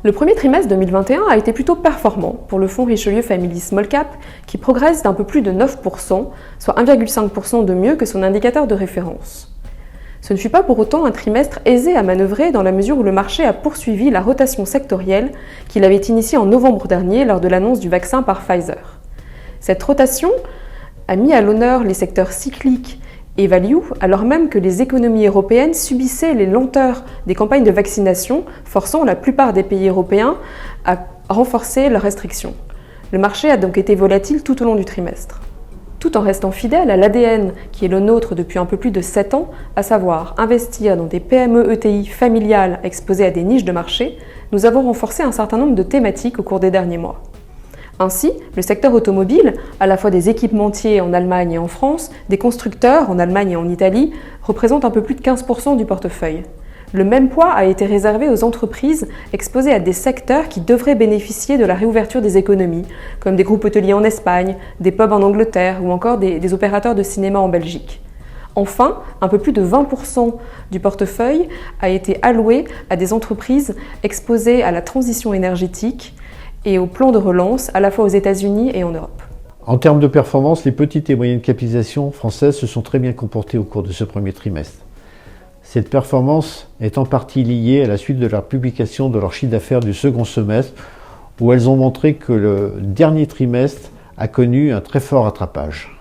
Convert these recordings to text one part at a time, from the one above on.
Le premier trimestre 2021 a été plutôt performant pour le fonds Richelieu Family Small Cap qui progresse d'un peu plus de 9%, soit 1,5% de mieux que son indicateur de référence. Ce ne fut pas pour autant un trimestre aisé à manœuvrer dans la mesure où le marché a poursuivi la rotation sectorielle qu'il avait initiée en novembre dernier lors de l'annonce du vaccin par Pfizer. Cette rotation a mis à l'honneur les secteurs cycliques et value, alors même que les économies européennes subissaient les lenteurs des campagnes de vaccination, forçant la plupart des pays européens à renforcer leurs restrictions. Le marché a donc été volatile tout au long du trimestre. Tout en restant fidèle à l'ADN qui est le nôtre depuis un peu plus de 7 ans, à savoir investir dans des PME ETI familiales exposées à des niches de marché, nous avons renforcé un certain nombre de thématiques au cours des derniers mois. Ainsi, le secteur automobile, à la fois des équipementiers en Allemagne et en France, des constructeurs en Allemagne et en Italie, représente un peu plus de 15% du portefeuille. Le même poids a été réservé aux entreprises exposées à des secteurs qui devraient bénéficier de la réouverture des économies, comme des groupes hôteliers en Espagne, des pubs en Angleterre ou encore des opérateurs de cinéma en Belgique. Enfin, un peu plus de 20% du portefeuille a été alloué à des entreprises exposées à la transition énergétique et au plan de relance, à la fois aux États-Unis et en Europe. En termes de performance, les petites et moyennes capitalisations françaises se sont très bien comportées au cours de ce premier trimestre. Cette performance est en partie liée à la suite de la publication de leur chiffre d'affaires du second semestre, où elles ont montré que le dernier trimestre a connu un très fort rattrapage.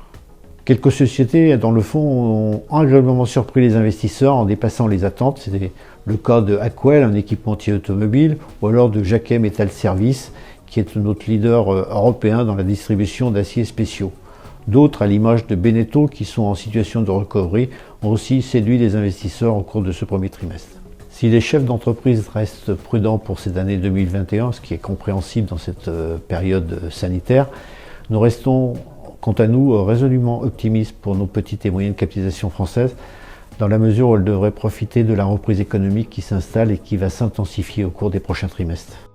Quelques sociétés, dans le fond, ont agréablement surpris les investisseurs en dépassant les attentes. C'était le cas de Aquel, un équipementier automobile, ou alors de Jacquet Metal Service, qui est notre leader européen dans la distribution d'aciers spéciaux. D'autres, à l'image de Beneteau, qui sont en situation de recovery, ont aussi séduit les investisseurs au cours de ce premier trimestre. Si les chefs d'entreprise restent prudents pour cette année 2021, ce qui est compréhensible dans cette période sanitaire, nous restons, quant à nous, résolument optimistes pour nos petites et moyennes capitalisations françaises, dans la mesure où elles devraient profiter de la reprise économique qui s'installe et qui va s'intensifier au cours des prochains trimestres.